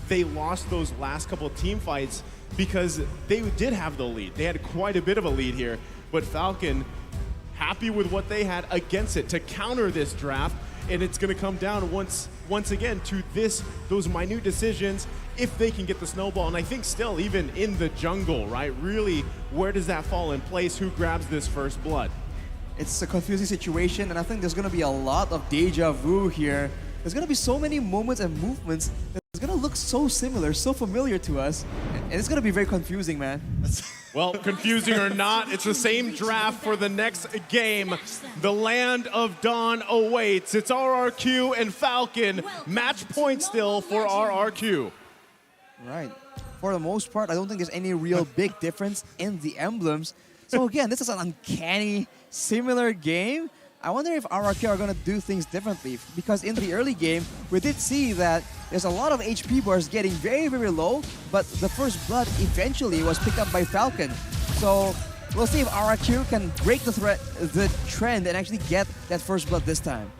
they lost those last couple of team fights because they did have the lead. They had quite a bit of a lead here, but Falcon happy with what they had against it to counter this draft, and it's going to come down once again to those minute decisions if they can get the snowball. And I think still, even in the jungle, right, really, where does that fall in place? Who grabs this first blood? It's a confusing situation, and I think there's going to be a lot of deja vu here. There's going to be so many moments and movements that it's going to look so similar, so familiar to us, and it's going to be very confusing, man. Well, confusing or not, it's the same draft for the next game. The land of dawn awaits. It's RRQ and Falcon. Match point still for RRQ. Right. For the most part, I don't think there's any real big difference in the emblems. So again, this is an uncanny, similar game. I wonder if RRQ are going to do things differently, because in the early game, we did see that there's a lot of HP bars getting very, very low, but the first blood eventually was picked up by Falcon. So we'll see if RRQ can break the trend and actually get that first blood this time.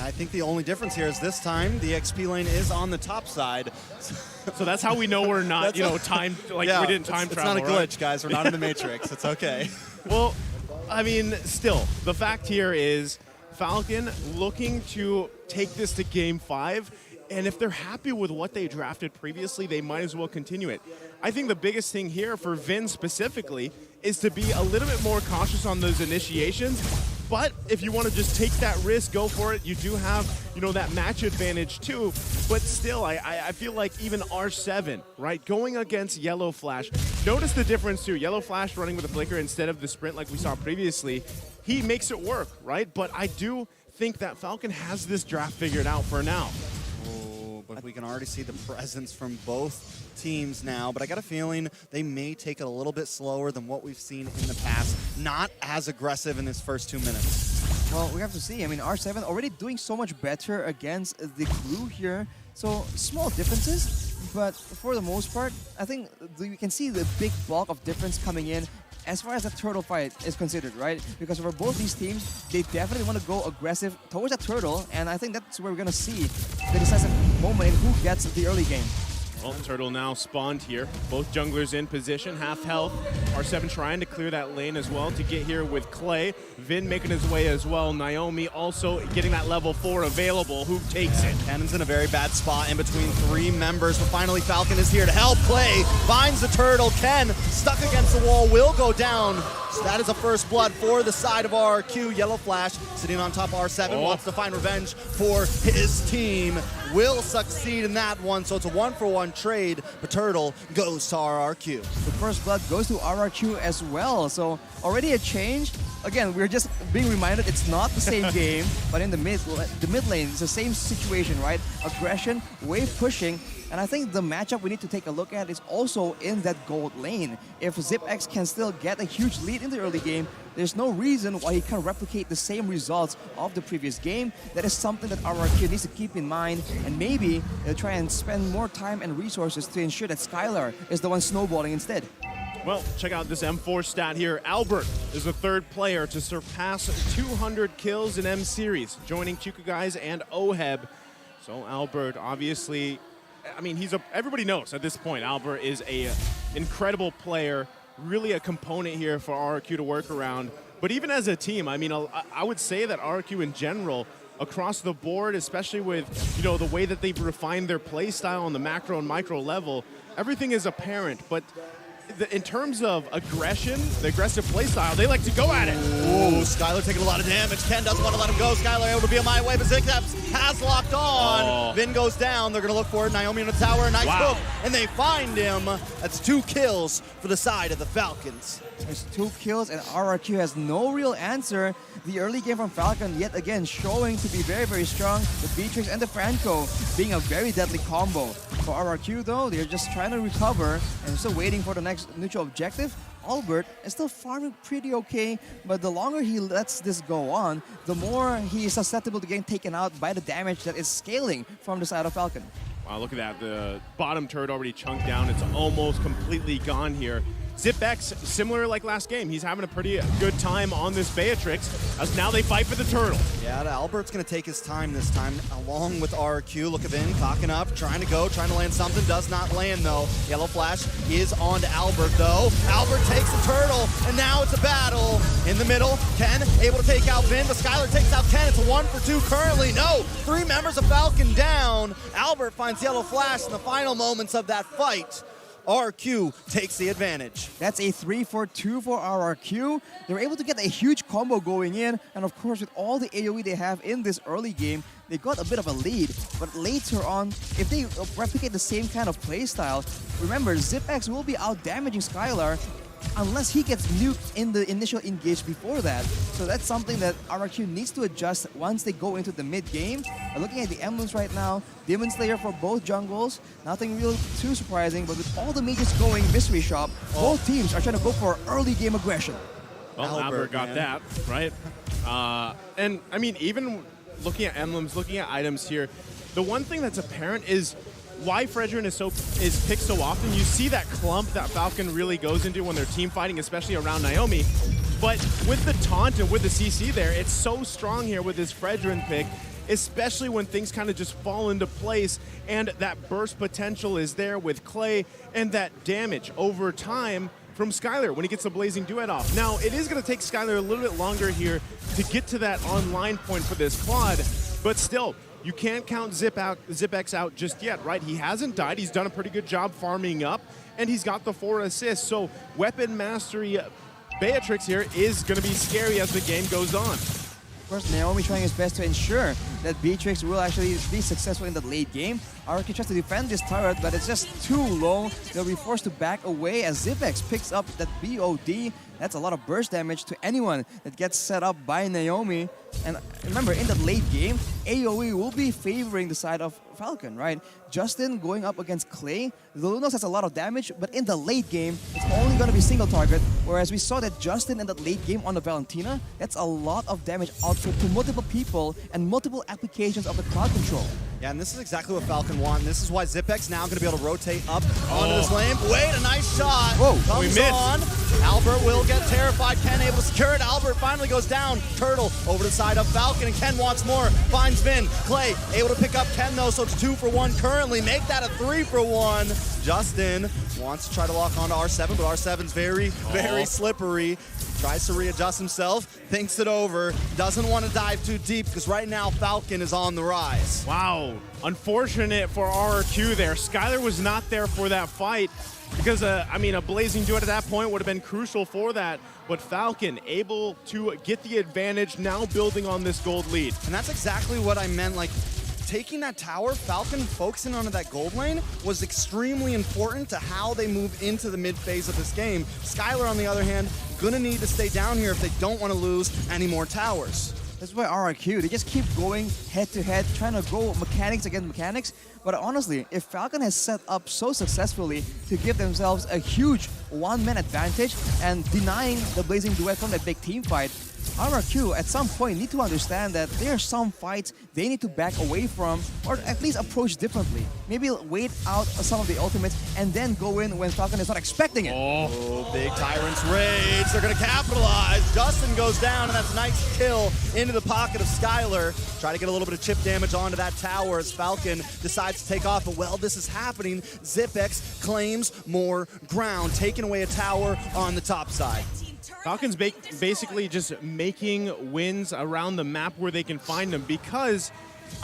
I think the only difference here is this time the XP lane is on the top side. So that's how we know we're not, we didn't time travel. It's not a glitch, right? guys. We're not in the Matrix. It's okay. Well, I mean, still, the fact here is Falcon looking to take this to Game 5, and if they're happy with what they drafted previously, they might as well continue it. I think the biggest thing here for Vin specifically is to be a little bit more cautious on those initiations, but if you want to just take that risk, go for it. You do have, that match advantage too, but still, I feel like even R7, right, going against Yellow Flash, notice the difference too. Yellow Flash running with a flicker instead of the sprint like we saw previously, he makes it work, right? But I do think that Falcon has this draft figured out for now. But we can already see the presence from both teams now, but I got a feeling they may take it a little bit slower than what we've seen in the past. Not as aggressive in this first 2 minutes. Well, we have to see. I mean, R7 already doing so much better against the Glue here. So, small differences, but for the most part, I think we can see the big bulk of difference coming in as far as the turtle fight is considered, right? Because for both these teams, they definitely want to go aggressive towards that turtle, and I think that's where we're going to see the decisive moment in who gets the early game. Well, Turtle now spawned here. Both junglers in position, half health. R7 trying to clear that lane as well to get here with Clay. Vin making his way as well. Naomi also getting that level 4 available. Who takes it? Cannon's in a very bad spot in between 3 members, but finally Falcon is here to help. Clay finds the turtle. Ken, stuck against the wall, will go down. So that is a first blood for the side of RQ. Yellow Flash sitting on top of R7, wants to find revenge for his team. Will succeed in that one, so it's a 1-for-1 trade, but Turtle goes to RRQ. The first blood goes to RRQ as well, so already a change. Again, we're just being reminded it's not the same game, but in the mid lane, it's the same situation, right? Aggression, wave pushing, and I think the matchup we need to take a look at is also in that gold lane. If ZipX can still get a huge lead in the early game, there's no reason why he can't replicate the same results of the previous game. That is something that RRQ needs to keep in mind, and maybe they'll try and spend more time and resources to ensure that Skylar is the one snowballing instead. Well, check out this M4 stat here. Albert is the 3rd player to surpass 200 kills in M Series, joining Chica Guys and Oheb. So Albert, obviously, I mean, everybody knows at this point, Albert is a incredible player, really a component here for RRQ to work around. But even as a team, I mean, I would say that RRQ in general, across the board, especially with, the way that they've refined their play style on the macro and micro level, everything is apparent. But in terms of aggression, the aggressive play style, they like to go at it. Ooh, Skylar taking a lot of damage. Ken doesn't want to let him go. Skylar able to be on my way, but Zigzaps has locked on. Vin goes down. They're going to look for it. Naomi in the tower. Nice hook. And they find him. That's 2 kills for the side of the Falcons. There's 2 kills, and RRQ has no real answer. The early game from Falcon, yet again, showing to be very, very strong. The Beatrix and the Franco being a very deadly combo. For RRQ, though, they're just trying to recover and still waiting for the next neutral objective. Albert is still farming pretty okay, but the longer he lets this go on, the more he is susceptible to getting taken out by the damage that is scaling from the side of Falcon. Wow, look at that. The bottom turret already chunked down. It's almost completely gone here. ZipX, similar like last game, he's having a pretty good time on this Beatrix, as now they fight for the turtle. Yeah, Albert's going to take his time this time, along with RQ. Look at Vin, cocking up, trying to land something. Does not land, though. Yellow Flash is on to Albert, though. Albert takes the turtle, and now it's a battle. In the middle, Ken able to take out Vin, but Skylar takes out Ken. It's a 1 for 2 currently. No, 3 members of Falcon down. Albert finds Yellow Flash in the final moments of that fight. RQ takes the advantage. That's a 3 for 2 for RRQ. They were able to get a huge combo going in, and of course with all the AoE they have in this early game, they got a bit of a lead. But later on, if they replicate the same kind of playstyle, remember ZipX will be out damaging Skylar unless he gets nuked in the initial engage before that. So that's something that RRQ needs to adjust once they go into the mid-game. Looking at the emblems right now, Demon Slayer for both jungles, nothing really too surprising, but with all the mages going Mystery Shop, both teams are trying to go for early game aggression. Well, Albert got that, right? And I mean, even looking at emblems, looking at items here, the one thing that's apparent is why Fredrin is picked so often. You see that clump that Falcon really goes into when they're team fighting, especially around Naomi. But with the taunt and with the CC there, it's so strong here with this Fredrin pick, especially when things kind of just fall into place and that burst potential is there with Clay and that damage over time from Skylar when he gets the Blazing Duet off. Now, it is going to take Skylar a little bit longer here to get to that online point for this Claude, but still, you can't count ZipX out just yet, right? He hasn't died. He's done a pretty good job farming up, and he's got the 4 assists. So weapon mastery Beatrix here is going to be scary as the game goes on. Of course, Naomi trying his best to ensure that Beatrix will actually be successful in the late game. RK tries to defend this turret, but it's just too low. They'll be forced to back away as ZipX picks up that BOD. That's a lot of burst damage to anyone that gets set up by Naomi. And remember, in the late game, AoE will be favoring the side of Falcon, right? Justin going up against Clay, the Lunos has a lot of damage, but in the late game, it's only going to be single target, whereas we saw that Justin in the late game on the Valentina, that's a lot of damage output to multiple people and multiple applications of the crowd control. Yeah, and this is exactly what Falcon want. This is why ZipX now going to be able to rotate up onto this lane. Wait, a nice shot. Whoa, comes we missed. on. Albert will get terrified. Ken able to secure it. Albert finally goes down. Turtle over the side of Falcon, and Ken wants more. Finds Vin. Clay able to pick up Ken, though, so it's 2 for 1 currently. Make that a 3 for 1. Justin wants to try to lock onto R7, but R7's very slippery. Tries to readjust himself, thinks it over, doesn't want to dive too deep because right now Falcon is on the rise. Wow, unfortunate for RRQ there. Skylar was not there for that fight because, I mean, a Blazing Duet at that point would have been crucial for that. But Falcon able to get the advantage, now building on this gold lead. And that's exactly what I meant, like, taking that tower, Falcon focusing on that gold lane was extremely important to how they move into the mid phase of this game. Skylar, on the other hand, gonna need to stay down here if they don't want to lose any more towers. That's why RRQ, they just keep going head-to-head, trying to go mechanics against mechanics. But honestly, if Falcon has set up so successfully to give themselves a huge one-man advantage and denying the Blazing Duet from that big team fight, RRQ at some point need to understand that there are some fights they need to back away from or at least approach differently. Maybe wait out some of the ultimates and then go in when Falcon is not expecting it. Oh, big Tyrant's rage. They're going to capitalize. Justin goes down, and that's a nice kill into the pocket of Skylar. Try to get a little bit of chip damage onto that tower as Falcon decides to take off. But while this is happening, ZipX claims more ground, taking away a tower on the top side. Falcon's basically just making wins around the map where they can find them because,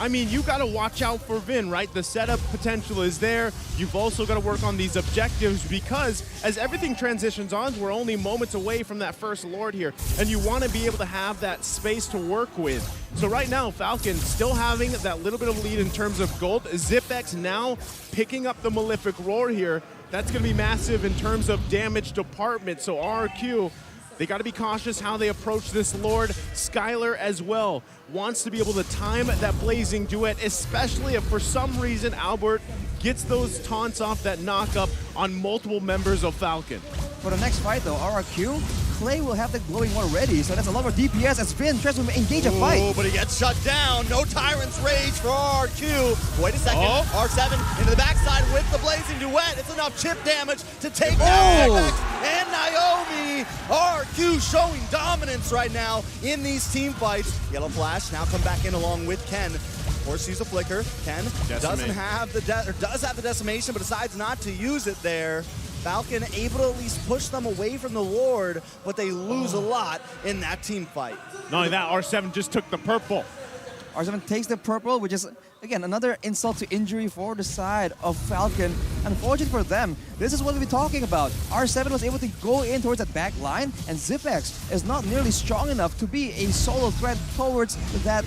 I mean, you got to watch out for Vin, right? The setup potential is there. You've also got to work on these objectives because as everything transitions on, we're only moments away from that first Lord here, and you want to be able to have that space to work with. So right now, Falcon still having that little bit of lead in terms of gold. ZipX now picking up the Malefic Roar here. That's going to be massive in terms of damage department. So RQ, they got to be cautious how they approach this Lord. Skylar as well wants to be able to time that Blazing Duet, especially if for some reason Albert gets those taunts off that knock up on multiple members of Falcon. For the next fight though, RRQ, Clay will have the glowing one ready, so that's a lot more DPS as Finn tries to engage a fight. Oh, but he gets shut down. No Tyrant's Rage for RRQ. Wait a second. R7 into the backside with the Blazing Duet. It's enough chip damage to take down Zepex and Naomi. RRQ showing dominance right now in these team fights. Yellow Flash now come back in along with Ken. Of course, use a flicker. Ken doesn't have the does have the decimation, but decides not to use it there. Falcon able to at least push them away from the Lord, but they lose a lot in that team fight. Not only that, R7 just took the purple. R7 takes the purple, which is, again, another insult to injury for the side of Falcon. Unfortunate for them, this is what we've been talking about. R7 was able to go in towards that back line, and Zepex is not nearly strong enough to be a solo threat towards that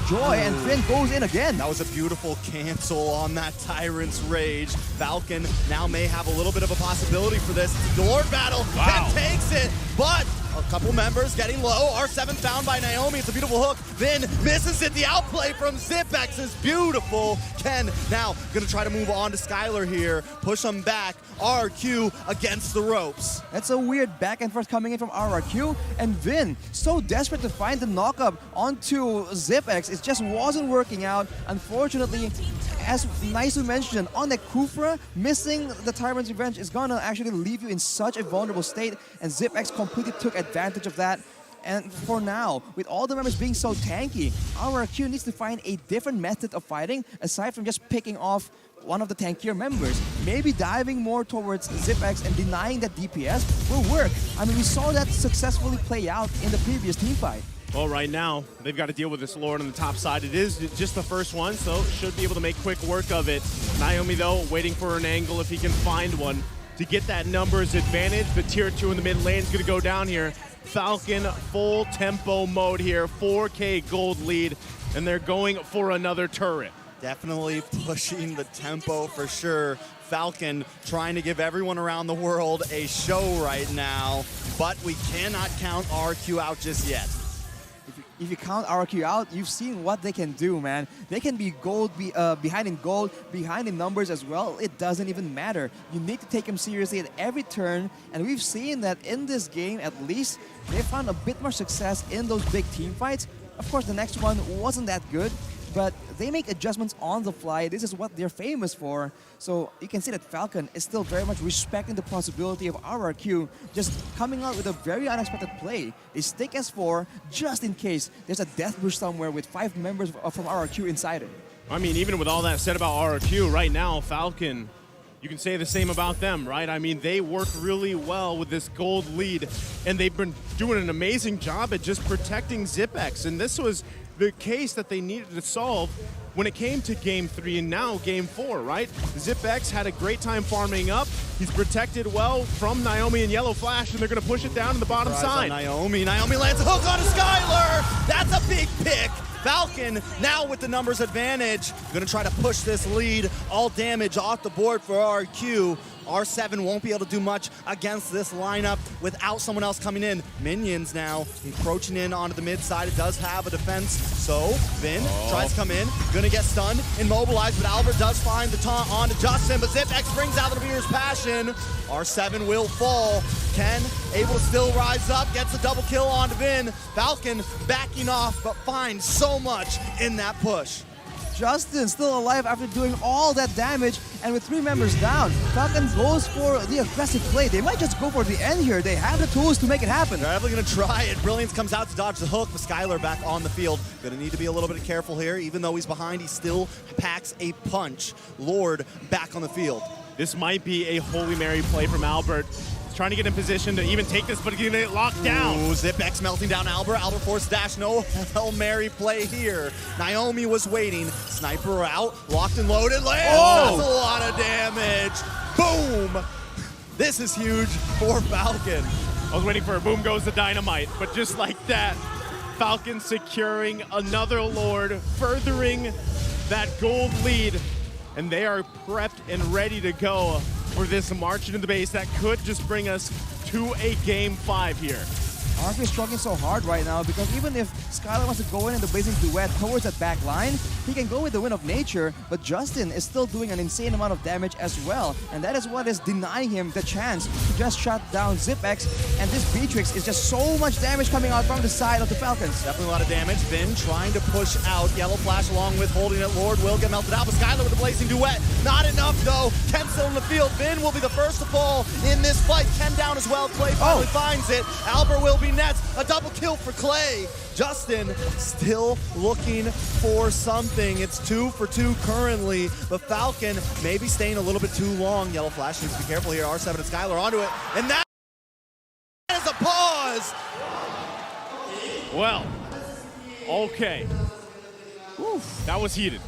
Joy, and Finn goes in again. That was a beautiful cancel on that Tyrant's Rage. Falcon now may have a little bit of a possibility for this. It's a Lord battle. Wow. Ken takes it, but a couple members getting low. R7 found by Naomi. It's a beautiful hook. Then misses it. The outplay from Zepex is beautiful. Ken now going to try to move on to Skylar here. Push him back. RQ against the ropes. That's a weird back and forth coming in from RRQ, and Vin so desperate to find the knockup onto Zepex. It just wasn't working out. Unfortunately, as Naisu mentioned, on that Kufra, missing the Tyrant's Revenge is gonna actually leave you in such a vulnerable state, and Zepex completely took advantage of that. And for now, with all the members being so tanky, RRQ needs to find a different method of fighting aside from just picking off one of the tankier members. Maybe diving more towards Zepex and denying that DPS will work. I mean, we saw that successfully play out in the previous team fight. Well, right now, they've got to deal with this Lord on the top side. It is just the first one, so should be able to make quick work of it. Naomi, though, waiting for an angle if he can find one to get that numbers advantage. The tier 2 in the mid lane is going to go down here. Falcon full tempo mode here, 4K gold lead, and they're going for another turret. Definitely pushing the tempo for sure. Falcon trying to give everyone around the world a show right now, but we cannot count RQ out just yet. If you count RQ out, you've seen what they can do, man. They can be gold, behind in gold, behind in numbers as well. It doesn't even matter. You need to take them seriously at every turn, and we've seen that in this game, at least, they found a bit more success in those big team fights. Of course, the next one wasn't that good, but they make adjustments on the fly. This is what they're famous for. So you can see that Falcon is still very much respecting the possibility of RRQ just coming out with a very unexpected play. They stick S4 just in case there's a death bush somewhere with 5 members from RRQ inside it. I mean, even with all that said about RRQ, right now, Falcon, you can say the same about them, right? I mean, they work really well with this gold lead, and they've been doing an amazing job at just protecting Zepex, and this was the case that they needed to solve when it came to Game 3 and now Game 4, right? Zepex had a great time farming up. He's protected well from Naomi and Yellow Flash, and they're going to push it down to the bottom side. Naomi lands a hook on a Skylar. That's a big pick. Falcon now with the numbers advantage. Going to try to push this lead. All damage off the board for RQ. R7 won't be able to do much against this lineup without someone else coming in. Minions now encroaching in onto the mid side. It does have a defense, so Vin tries to come in. Gonna get stunned, immobilized, but Albert does find the taunt onto Justin, but Zepex brings out the Beer's passion. R7 will fall. Ken able to still rise up, gets a double kill onto Vin. Falcon backing off, but finds so much in that push. Justin still alive after doing all that damage, and with 3 members down, Falcon goes for the aggressive play. They might just go for the end here. They have the tools to make it happen. They're definitely going to try it. Brilliance comes out to dodge the hook, but Skylar back on the field. Going to need to be a little bit careful here. Even though he's behind, he still packs a punch. Lord back on the field. This might be a Holy Mary play from Albert. He's trying to get in position to even take this, but he's gonna get locked down. Ooh, Zepex melting down Albert. Albert forced dash. No Hail Mary play here. Naomi was waiting. Sniper out. Locked and loaded. Lands. Oh! That's a lot of damage. Boom. This is huge for Falcon. I was waiting for a boom goes the dynamite, but just like that, Falcon securing another Lord, furthering that gold lead, and they are prepped and ready to go for this march into the base that could just bring us to a Game 5 here. RQ is struggling so hard right now because even if Skylar wants to go in the blazing duet towards that back line, he can go with the wind of nature, but Justin is still doing an insane amount of damage as well, and that is what is denying him the chance to just shut down ZipX, and this Beatrix is just so much damage coming out from the side of the Falcons. Definitely a lot of damage. Vin trying to push out. Yellow Flash along with holding it. Lord will get melted out, but Skylar with the blazing duet. Not enough though. Ken still in the field. Vin will be the first to fall in this fight. Ken down as well. Clay finally finds it. Albert will be next. A double kill for Clay. Justin still looking for something. It's 2 for 2 currently, but Falcon maybe staying a little bit too long. Yellow Flash needs to be careful here. R7 and Skylar onto it, and that is a pause. Well, okay. Oof. That was heated.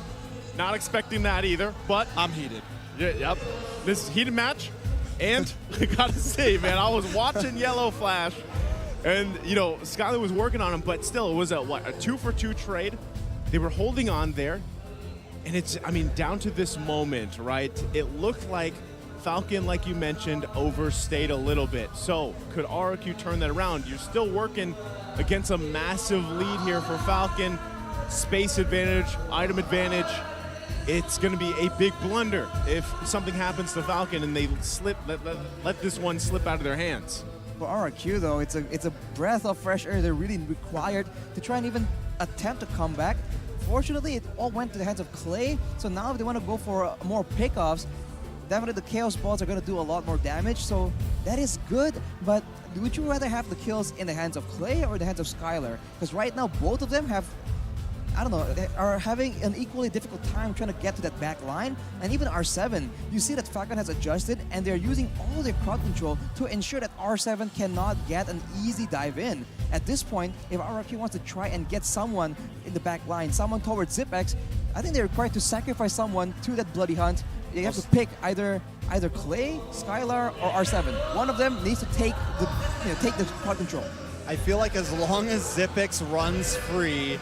Not expecting that either, but I'm heated. yep. This is a heated match, and I gotta say, man, I was watching Yellow Flash, and you know, Skylar was working on him, but still, it was a 2 for 2 trade. They were holding on there, and it's, I mean, down to this moment, right? It looked like Falcon, like you mentioned, overstayed a little bit. So could RQ turn that around? You're still working against a massive lead here for Falcon. Space advantage, item advantage. It's going to be a big blunder if something happens to Falcon and they let this one slip out of their hands. For RQ though, it's a breath of fresh air they're really required to try and even attempt to come back. Fortunately, it all went to the hands of Clay, so now if they want to go for more pickoffs, definitely the Chaos Balls are going to do a lot more damage, so that is good, but would you rather have the kills in the hands of Clay or the hands of Skylar? Because right now, both of them have, I don't know, they are having an equally difficult time trying to get to that back line. And even R7, you see that Falcon has adjusted and they're using all their crowd control to ensure that R7 cannot get an easy dive in. At this point, if RQ wants to try and get someone in the back line, someone towards ZipX, I think they're required to sacrifice someone to that bloody hunt. You have to pick either Clay, Skylar, or R7. One of them needs to take the crowd control. I feel like as long as ZipX runs free,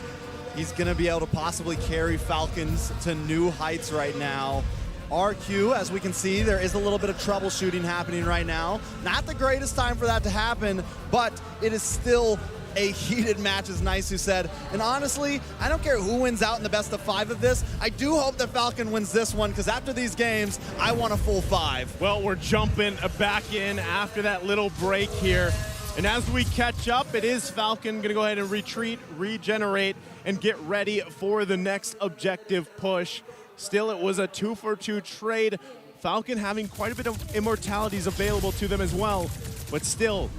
he's going to be able to possibly carry Falcons to new heights right now. RQ, as we can see, there is a little bit of troubleshooting happening right now. Not the greatest time for that to happen, but it is still a heated match, as Nice who said. And honestly, I don't care who wins out in the best of 5 of this. I do hope that Falcon wins this one, because after these games, I want a full 5. Well, we're jumping back in after that little break here. And as we catch up, it is Falcon going to go ahead and retreat, regenerate, and get ready for the next objective push. Still, it was a 2 for 2 trade. Falcon having quite a bit of immortalities available to them as well. But still,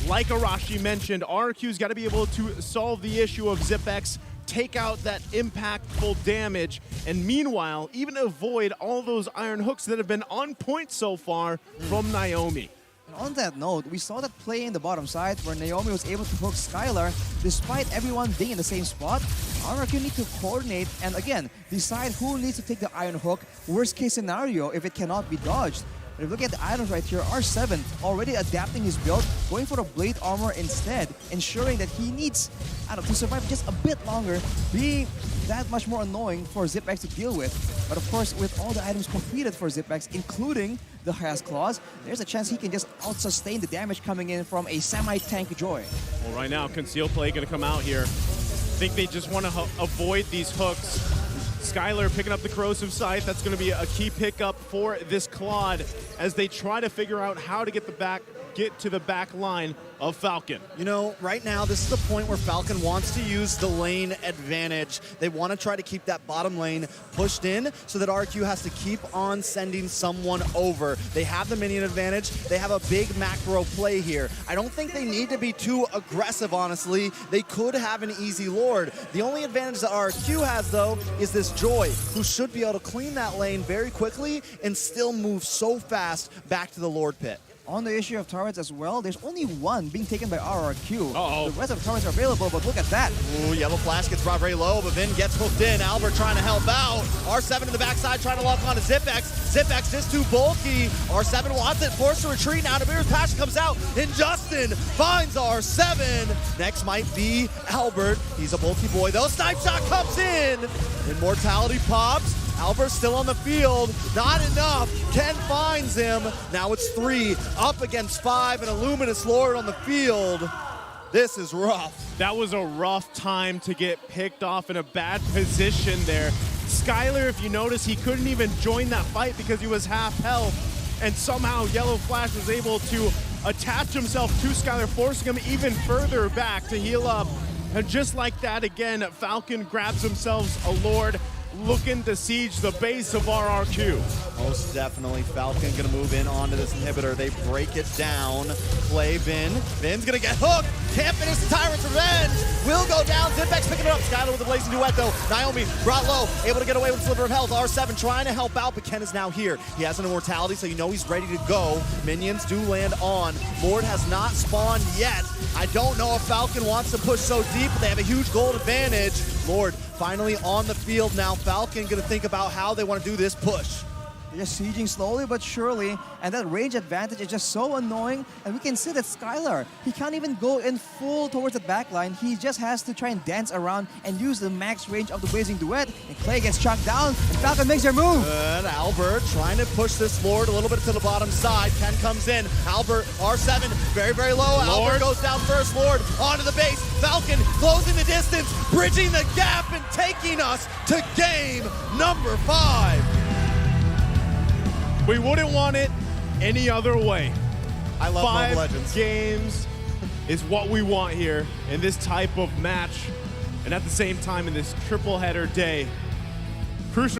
like Arashi mentioned, RQ's got to be able to solve the issue of ZipX, take out that impactful damage, and meanwhile, even avoid all those iron hooks that have been on point so far from Naomi. On that note, we saw that play in the bottom side where Naomi was able to hook Skylar despite everyone being in the same spot. RQ need to coordinate and again, decide who needs to take the iron hook. Worst case scenario if it cannot be dodged. But if you look at the items right here, R7 already adapting his build, going for the blade armor instead, ensuring that he needs, I don't know, to survive just a bit longer, being that much more annoying for ZipX to deal with. But of course, with all the items completed for ZipX, including the Has Claws, there's a chance he can just out-sustain the damage coming in from a semi-tank Joy. Well, right now, Conceal Play going to come out here. I think they just want to avoid these hooks. Skylar picking up the Corrosive Scythe. That's going to be a key pickup for this Claude as they try to figure out how to get to the back line of Falcon. You know, right now, this is the point where Falcon wants to use the lane advantage. They want to try to keep that bottom lane pushed in so that RQ has to keep on sending someone over. They have the minion advantage. They have a big macro play here. I don't think they need to be too aggressive, honestly. They could have an easy Lord. The only advantage that RQ has, though, is this Joy, who should be able to clean that lane very quickly and still move so fast back to the Lord pit. On the issue of turrets as well, there's only one being taken by RRQ. Uh-oh. The rest of the turrets are available, but look at that. Ooh, Yellow Flash gets brought very low, but Vin gets hooked in. Albert trying to help out. R7 in the backside trying to lock on to ZipX. ZipX just too bulky. R7 wants it, forced to retreat now. Namir's passion comes out, and Justin finds R7. Next might be Albert. He's a bulky boy, though. Snipe shot comes in. Immortality pops. Albert's still on the field, not enough. Ken finds him. Now it's 3 up against 5, and a Luminous Lord on the field. This is rough. That was a rough time to get picked off in a bad position there. Skylar, if you notice, he couldn't even join that fight because he was half health, and somehow Yellow Flash was able to attach himself to Skylar, forcing him even further back to heal up. And just like that again, Falcon grabs themselves a Lord, looking to siege the base of RRQ. Most definitely, Falcon gonna move in onto this inhibitor. They break it down. Play Vin. Vin's gonna get hooked. Can't finish the Tyrant's Revenge. Will go down. Zipbex picking it up. Skylar with a blazing duet though. Naomi brought low, able to get away with a sliver of health. R7 trying to help out, but Ken is now here. He has an immortality, so you know he's ready to go. Minions do land on. Lord has not spawned yet. I don't know if Falcon wants to push so deep, but they have a huge gold advantage. Lord finally on the field now. Falcon gonna think about how they want to do this push. They're just sieging slowly but surely, and that range advantage is just so annoying. And we can see that Skylar, he can't even go in full towards the back line. He just has to try and dance around and use the max range of the Blazing Duet. And Clay gets chucked down, and Falcon makes their move. And Albert trying to push this Lord a little bit to the bottom side. Ken comes in. Albert, R7, very, very low. Lord. Albert goes down first. Lord onto the base. Falcon closing the distance, bridging the gap, and taking us to game number 5. We wouldn't want it any other way. I love Mobile Legends. 5 games is what we want here in this type of match. And at the same time, in this triple header day, crucial.